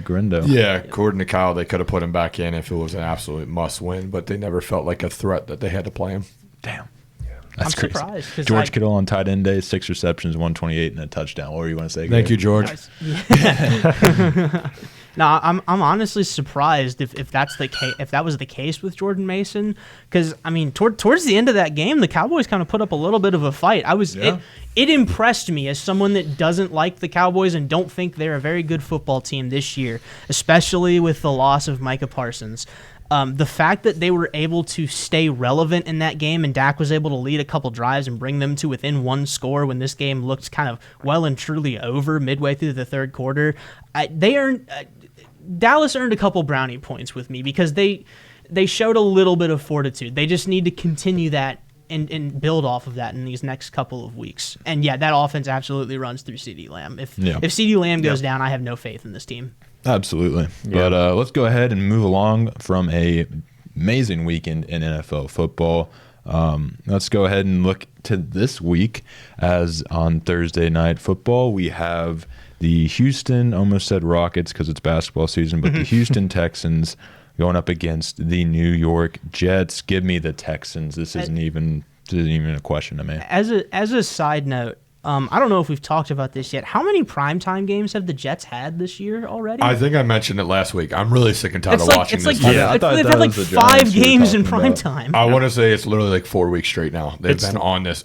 S1: Grindo.
S3: Yeah, according to Kyle, they could have put him back in if it was an absolute must-win, but they never felt like a threat that they had to play him.
S1: Damn. That's crazy.
S2: Surprised.
S1: George Kittle on tight end day, 6 receptions, 128, and a touchdown. What do you want to say?
S3: Thank you, George.
S2: No, I'm honestly surprised if that's the case, if that was the case with Jordan Mason, because I mean towards the end of that game, the Cowboys kind of put up a little bit of a fight. It impressed me as someone that doesn't like the Cowboys and don't think they're a very good football team this year, especially with the loss of Micah Parsons. The fact that they were able to stay relevant in that game and Dak was able to lead a couple drives and bring them to within one score when this game looked kind of well and truly over midway through the third quarter, Dallas earned a couple brownie points with me because they showed a little bit of fortitude. They just need to continue that and build off of that in these next couple of weeks. And yeah, that offense absolutely runs through CeeDee Lamb. If CeeDee Lamb goes down, I have no faith in this team.
S1: Absolutely. Yeah. But let's go ahead and move along from a amazing weekend in NFL football. Let's go ahead and look to this week, as on Thursday night football, we have the Houston, almost said Rockets because it's basketball season, but the Houston Texans going up against the New York Jets. Give me the Texans. This isn't even a question to me.
S2: As a side note, I don't know if we've talked about this yet. How many primetime games have the Jets had this year already?
S3: I think I mentioned it last week. I'm really sick and tired of watching this.
S2: They've had like 5 games in primetime.
S3: I want to say it's literally like 4 weeks straight now. They've been on this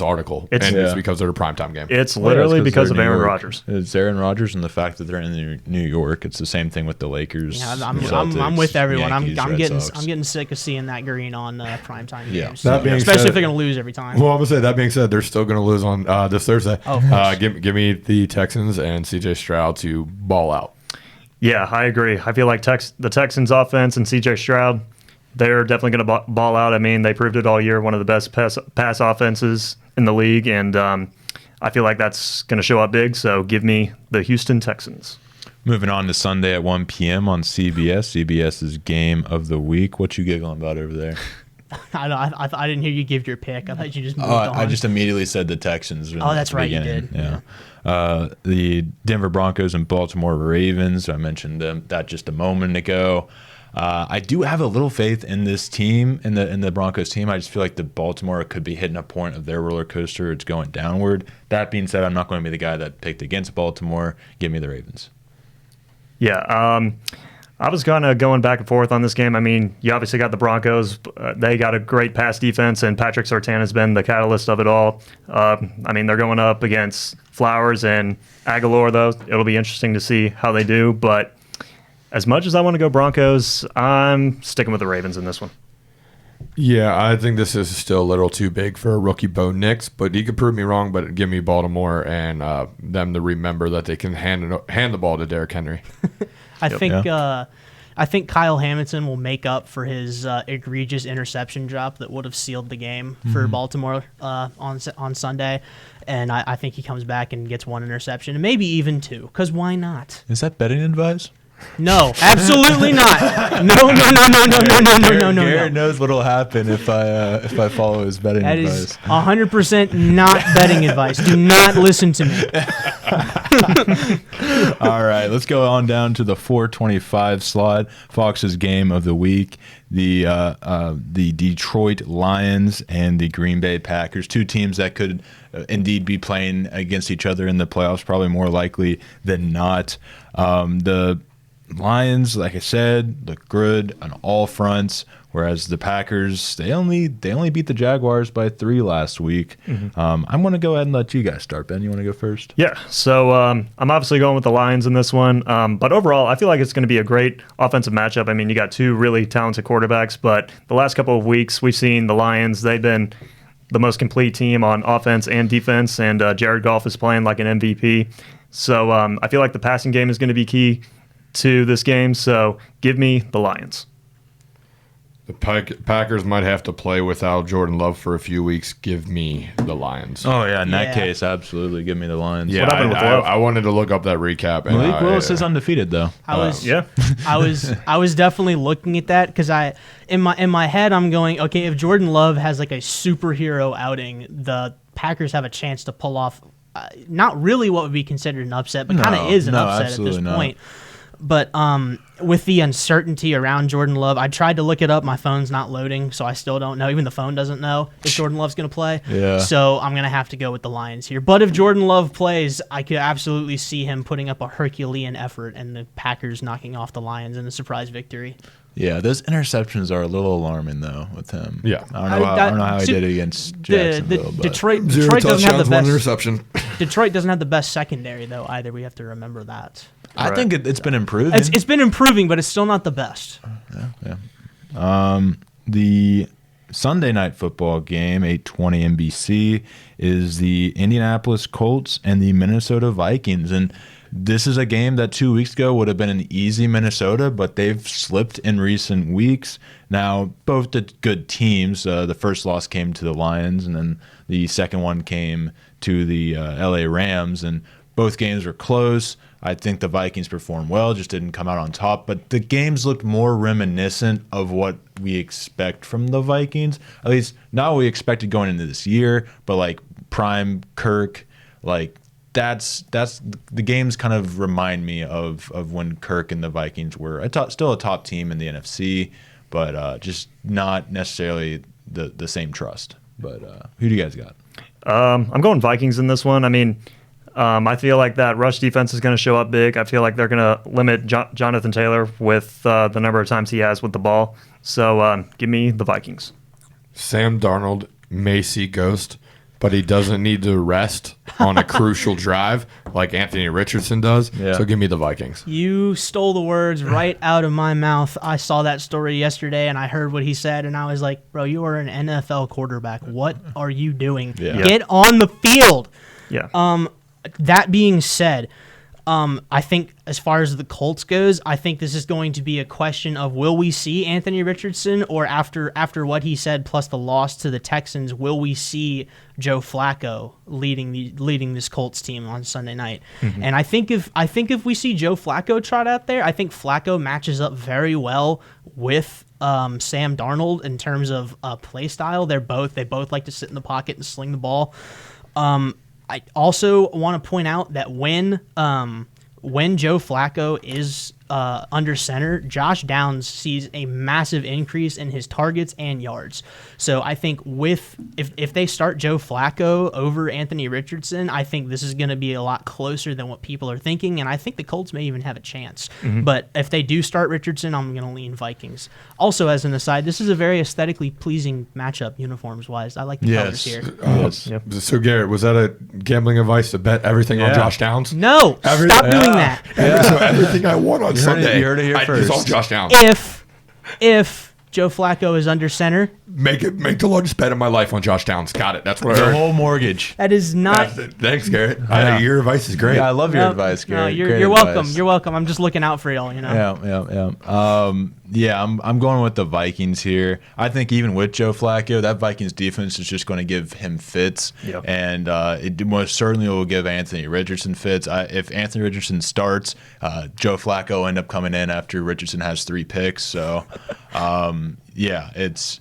S3: article, and it's because they're a primetime game.
S4: It's literally because of Aaron Rodgers.
S1: It's Aaron Rodgers and the fact that they're in New York. It's the same thing with the Lakers.
S2: Yeah, I'm with everyone. Yankees, I'm getting sick of seeing that green on primetime games, especially if they're going to lose every time.
S3: Well, I'm gonna say that being said, they're still going to lose on this Thursday. Give me the Texans and CJ Stroud to ball out.
S4: Yeah, I agree. I feel like the Texans offense and CJ Stroud, they're definitely going to ball out. I mean, they proved it all year, one of the best pass offenses in the league, and I feel like that's going to show up big, so give me the Houston Texans.
S1: Moving on to Sunday at 1 p.m. on CBS, CBS's Game of the Week. What you giggling about over there?
S2: I didn't hear you give your pick. I thought you just moved on.
S1: I just immediately said the Texans.
S2: That's right, you did.
S1: Yeah. The Denver Broncos and Baltimore Ravens. I mentioned that just a moment ago. I do have a little faith in this team, in the Broncos team. I just feel like the Baltimore could be hitting a point of their roller coaster. It's going downward. That being said, I'm not going to be the guy that picked against Baltimore. Give me the Ravens.
S4: Yeah. I was kind of going back and forth on this game. I mean, you obviously got the Broncos. They got a great pass defense, and Patrick Surtain has been the catalyst of it all. I mean, they're going up against Flowers and Aguilar, though. It'll be interesting to see how they do. But as much as I want to go Broncos, I'm sticking with the Ravens in this one.
S3: Yeah, I think this is still a little too big for a rookie Bo Nix, but he could prove me wrong. But give me Baltimore and them to remember that they can hand the ball to Derrick Henry.
S2: I think Kyle Hamilton will make up for his egregious interception drop that would have sealed the game for Baltimore on Sunday, and I think he comes back and gets 1 interception and maybe even 2. Because why not?
S1: Is that betting advice?
S2: No, absolutely not. No.
S1: Garrett knows what'll happen if I follow his betting advice.
S2: That is 100% not betting advice. Do not listen to me.
S1: All right, let's go on down to the 425 slot. Fox's Game of the Week. The Detroit Lions and the Green Bay Packers, 2 teams that could indeed be playing against each other in the playoffs, probably more likely than not. The Lions, like I said, look good on all fronts, whereas the Packers, they only beat the Jaguars by 3 last week. I'm going to go ahead and let you guys start. Ben, you want to go first?
S4: Yeah, so I'm obviously going with the Lions in this one, but overall, I feel like it's going to be a great offensive matchup. I mean, you got 2 really talented quarterbacks, but the last couple of weeks, we've seen the Lions, they've been the most complete team on offense and defense, and Jared Goff is playing like an MVP. So I feel like the passing game is going to be key to this game, so give me the Lions.
S3: The Packers might have to play without Jordan Love for a few weeks. Give me the Lions.
S1: Oh, yeah, in that case, absolutely. Give me the Lions.
S3: Yeah, I wanted to look up that recap. And
S1: Malik Willis is undefeated, though.
S2: I was definitely looking at that because in my head, I'm going, okay, if Jordan Love has like a superhero outing, the Packers have a chance to pull off not really what would be considered an upset, but kind of is an upset at this point. But with the uncertainty around Jordan Love, I tried to look it up. My phone's not loading, so I still don't know. Even the phone doesn't know if Jordan Love's going to play.
S1: Yeah.
S2: So I'm going to have to go with the Lions here. But if Jordan Love plays, I could absolutely see him putting up a Herculean effort and the Packers knocking off the Lions in a surprise victory.
S1: Yeah, those interceptions are a little alarming though with him.
S3: Yeah.
S1: I don't know how he did it against Jacksonville. but
S2: Detroit
S3: Zero
S2: doesn't have the
S3: touchdowns, one
S2: best.
S3: interception.
S2: Detroit doesn't have the best secondary though either. We have to remember that.
S1: I think it's been improving.
S2: It's been improving, but it's still not the best.
S1: The Sunday night football game, 8:20 NBC, is the Indianapolis Colts and the Minnesota Vikings. And this is a game that 2 weeks ago would have been an easy Minnesota, but they've slipped in recent weeks. Now, both the good teams, the first loss came to the Lions, and then the second one came to the LA Rams, and both games were close. I think the Vikings performed well, just didn't come out on top. But the games looked more reminiscent of what we expect from the Vikings. At least not what we expected going into this year, but like prime Kirk, like that's the games kind of remind me of when Kirk and the Vikings were still a top team in the NFC, but just not necessarily the same trust. But who do you guys got?
S4: I'm going Vikings in this one. I mean, I feel like that rush defense is going to show up big. I feel like they're going to limit Jonathan Taylor with the number of times he has with the ball. So give me the Vikings.
S3: Sam Darnold may see ghost, but he doesn't need to rest on a crucial drive like Anthony Richardson does.
S1: Yeah.
S3: So give me the Vikings.
S2: You stole the words right out of my mouth. I saw that story yesterday, and I heard what he said, and I was like, bro, you are an NFL quarterback. What are you doing?
S1: Yeah.
S2: Get on the field.
S4: Yeah.
S2: That being said, I think as far as the Colts goes, I think this is going to be a question of will we see Anthony Richardson, or after what he said plus the loss to the Texans, will we see Joe Flacco leading this Colts team on Sunday night? Mm-hmm. And I think if we see Joe Flacco trot out there, I think Flacco matches up very well with Sam Darnold in terms of play style. They both like to sit in the pocket and sling the ball. I also want to point out that when Joe Flacco is under center, Josh Downs sees a massive increase in his targets and yards. So I think if they start Joe Flacco over Anthony Richardson, I think this is going to be a lot closer than what people are thinking, and I think the Colts may even have a chance. Mm-hmm. But if they do start Richardson, I'm going to lean Vikings. Also, as an aside, this is a very aesthetically pleasing matchup uniforms-wise. I like the colors here.
S1: Yes.
S4: Yep.
S3: So, Garrett, was that a gambling advice to bet everything on Josh Downs?
S2: No, stop doing that.
S3: So everything I won on Sunday,
S1: you heard it here first.
S3: It's all Josh Downs.
S2: If Joe Flacco is under center,
S3: Make the largest bet of my life on Josh Downs. Got it. That's what I
S1: The
S3: heard.
S1: whole mortgage.
S2: that is not.
S3: That's it. Thanks, Garrett.
S1: Yeah.
S3: Your advice is great.
S1: Yeah, I love your
S2: No,
S1: advice,
S2: no,
S1: Gary.
S2: you're
S1: Great
S2: welcome.
S1: advice.
S2: You're welcome. I'm just looking out for y'all.
S1: I'm going with the Vikings here. I think even with Joe Flacco, that Vikings defense is just going to give him fits,
S4: Yep.
S1: and it most certainly will give Anthony Richardson fits. If Anthony Richardson starts, Joe Flacco will end up coming in after Richardson has 3 picks. So, yeah, it's.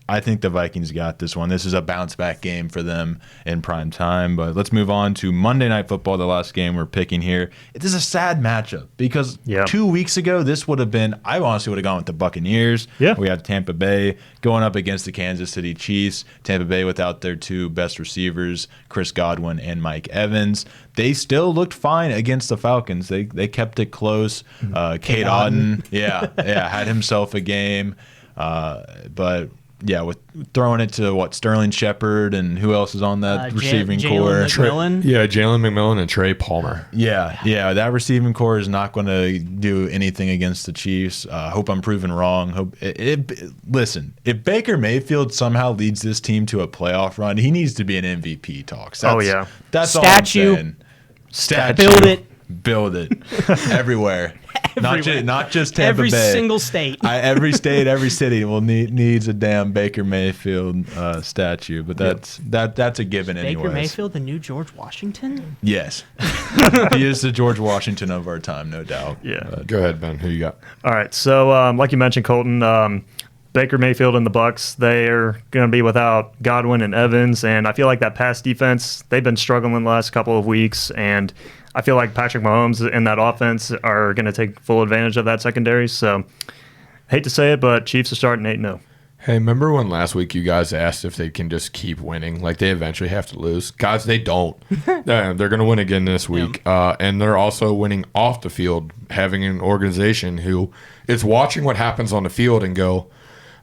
S1: I think the Vikings got this one. This is a bounce back game for them in prime time. But let's move on to Monday Night Football, the last game we're picking here. It is a sad matchup because 2 weeks ago this would have been. I honestly would have gone with the Buccaneers.
S4: Yeah.
S1: We had Tampa Bay going up against the Kansas City Chiefs. Tampa Bay without their 2 best receivers, Chris Godwin and Mike Evans. They still looked fine against the Falcons. They kept it close. Kate Auden, had himself a game. But yeah, with throwing it to Sterling Shepard and who else is on that receiving core?
S2: McMillan.
S3: Jalen McMillan and Trey Palmer.
S1: Yeah, that receiving core is not going to do anything against the Chiefs. Hope I'm proven wrong. Listen, if Baker Mayfield somehow leads this team to a playoff run, he needs to be an MVP talks. That's
S2: Statue.
S1: all I'm saying. Statue. Build it everywhere. Not just Tampa
S2: Every
S1: Bay.
S2: single state.
S1: Every state, every city needs a damn Baker Mayfield statue. But that's a given anyway.
S2: Baker Mayfield, the new George Washington?
S1: Yes. He is the George Washington of our time, no doubt.
S4: Yeah.
S3: Go ahead, Ben. Who you got?
S4: All right. So, like you mentioned, Colton, Baker Mayfield and the Bucs, they are going to be without Godwin and Evans, and I feel like that pass defense, they've been struggling the last couple of weeks, and I feel like Patrick Mahomes and that offense are going to take full advantage of that secondary. So, hate to say it, but Chiefs are starting 8-0.
S3: Hey, remember when last week you guys asked if they can just keep winning? Like, they eventually have to lose. Guys, they don't. They're going to win again this week. And they're also winning off the field, having an organization who is watching what happens on the field and go,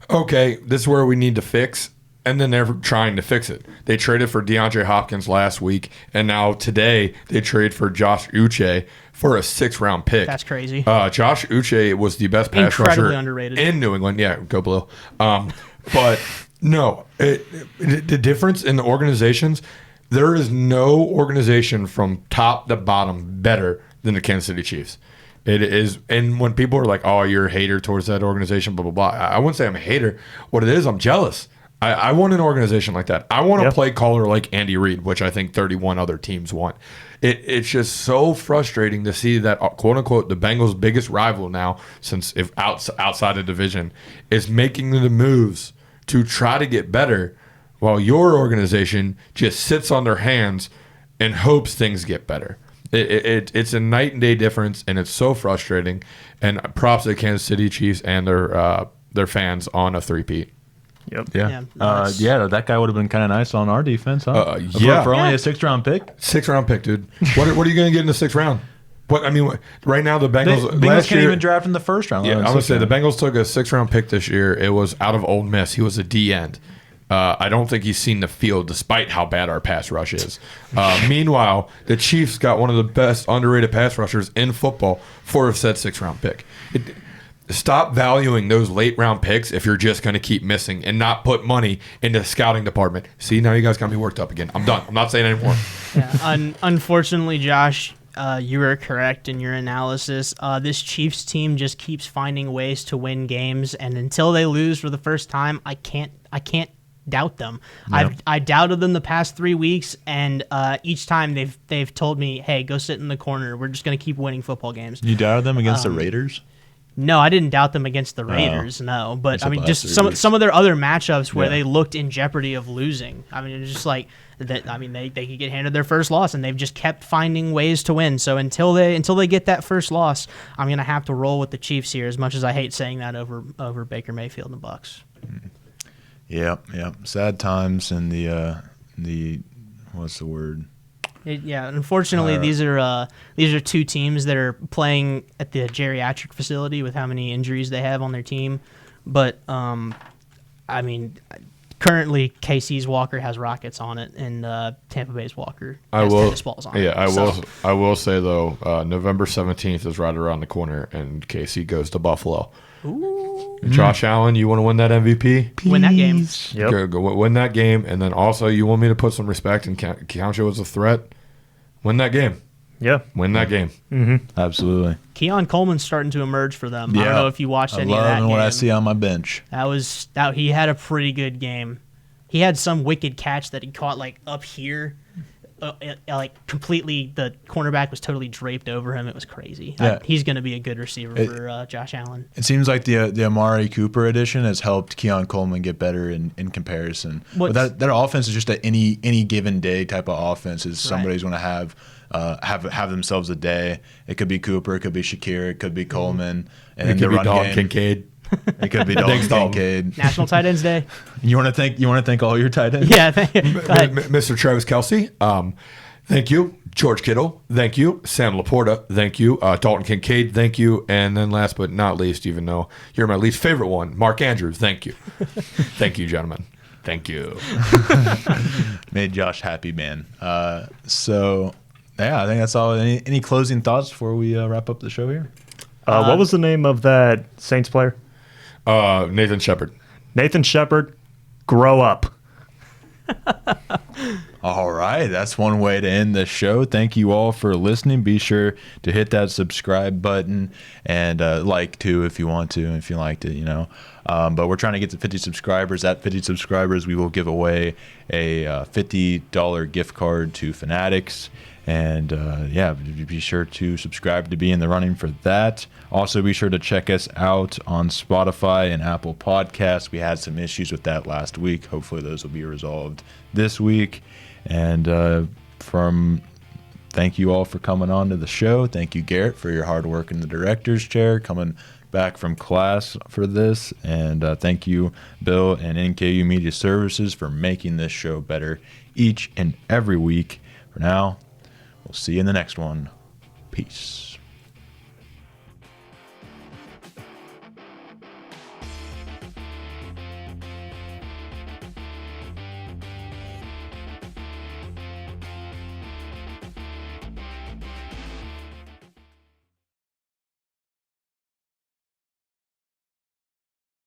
S3: okay, this is where we need to fix. And then they're trying to fix it. They traded for DeAndre Hopkins last week, and now today they trade for Josh Uche for a 6th-round pick.
S2: That's crazy.
S3: Josh Uche was the best pass
S2: Incredibly
S3: rusher
S2: underrated.
S3: in New England. Yeah, go Blue. But no, the difference in the organizations, there is no organization from top to bottom better than the Kansas City Chiefs. It is, and when people are like, "Oh, you're a hater towards that organization," blah blah blah. I wouldn't say I'm a hater. What it is, I'm jealous. I want an organization like that. I want a play caller like Andy Reid, which I think 31 other teams want. It's just so frustrating to see that, quote unquote, the Bengals' biggest rival now, since if outside the division, is making the moves to try to get better, while your organization just sits on their hands and hopes things get better. It's a night and day difference, and it's so frustrating. And props to the Kansas City Chiefs and their fans on a three-peat.
S4: Yep.
S1: Yeah.
S2: Nice.
S1: That guy would have been kind of nice on our defense, huh?
S3: Yeah.
S1: For only a 6th-round pick.
S3: 6th-round pick, dude. What are you going to get in the 6th round? Right now the Bengals.
S1: Bengals
S3: last
S1: can't
S3: year,
S1: even draft in the 1st round.
S3: Yeah, I'm gonna say the Bengals took a 6th-round pick this year. It was out of Ole Miss. He was a D end. I don't think he's seen the field, despite how bad our pass rush is. Meanwhile, the Chiefs got one of the best underrated pass rushers in football for a said 6th-round pick. Stop valuing those late-round picks if you're just going to keep missing and not put money into the scouting department. See, now you guys got me worked up again. I'm done. I'm not saying anymore.
S2: Yeah, unfortunately, Josh, you were correct in your analysis. This Chiefs team just keeps finding ways to win games, and until they lose for the first time, I can't doubt them.
S1: Yeah.
S2: I doubted them the past 3 weeks, and each time they've told me, "Hey, go sit in the corner. We're just going to keep winning football games."
S1: You doubted them against the Raiders?
S2: No, I didn't doubt them against the Raiders. No, but I mean, just
S1: last 3 weeks.
S2: some of their other matchups where
S1: Yeah.
S2: they looked in jeopardy of losing. I mean, it's just like that. I mean, they could get handed their first loss, and they've just kept finding ways to win. So until they get that first loss, I'm gonna have to roll with the Chiefs here. As much as I hate saying that over Baker Mayfield and the Bucs.
S1: Yeah. Sad times in the what's the word?
S2: Unfortunately, these are two teams that are playing at the geriatric facility with how many injuries they have on their team. But I mean, currently KC's Walker has rockets on it, and Tampa Bay's Walker has tennis balls on it.
S3: Yeah, I will say though, November 17th is right around the corner, and KC goes to Buffalo.
S2: Ooh.
S3: Josh Allen, you want to win that MVP?
S2: Win that game.
S4: Yep.
S3: Go win that game, and then also you want me to put some respect and count you as a threat. Win that game.
S4: Yeah.
S3: Win that game.
S4: Mm-hmm.
S1: Absolutely.
S2: Keon Coleman's starting to emerge for them. I don't know if you watched any of that
S1: loving
S2: game.
S1: what I see on my bench.
S2: He had a pretty good game. He had some wicked catch that he caught like up here. Like completely, the cornerback was totally draped over him. It was crazy.
S1: Yeah.
S2: He's going to be a good receiver for Josh Allen.
S1: It seems like the Amari Cooper edition has helped Keon Coleman get better in comparison. But that offense is just an any given day type of offense. Is somebody's going to have themselves a day. It could be Cooper, it could be Shakir, it could be Coleman, and
S3: It could
S1: the
S3: be
S1: run
S3: Dalton
S1: game.
S3: Kincaid.
S1: It could be Dalton Kincaid.
S2: National Tight Ends Day.
S1: You want to thank all your tight ends?
S2: Yeah, go ahead.
S3: Mr. Travis Kelce, thank you. George Kittle, thank you. Sam Laporta, thank you. Dalton Kincaid, thank you. And then last but not least, even though you're my least favorite one, Mark Andrews, thank you. Thank you, gentlemen. Thank you.
S1: Made Josh happy, man. So, yeah, I think that's all. Any closing thoughts before we wrap up the show here?
S4: What was the name of that Saints player?
S3: Nathan Shepard.
S4: Nathan Shepard, grow up.
S1: All right, that's one way to end the show. Thank you all for listening. Be sure to hit that subscribe button and like too if you want to, if you liked it, But we're trying to get to 50 subscribers. At 50 subscribers, we will give away a $50 gift card to Fanatics. And be sure to subscribe to be in the running for that. Also, be sure to check us out on Spotify and Apple Podcasts. We had some issues with that last week. Hopefully, those will be resolved this week. And from thank you all for coming on to the show. Thank you, Garrett, for your hard work in the director's chair, coming back from class for this. And thank you, Bill and NKU Media Services, for making this show better each and every week. For now, we'll see you in the next one. Peace.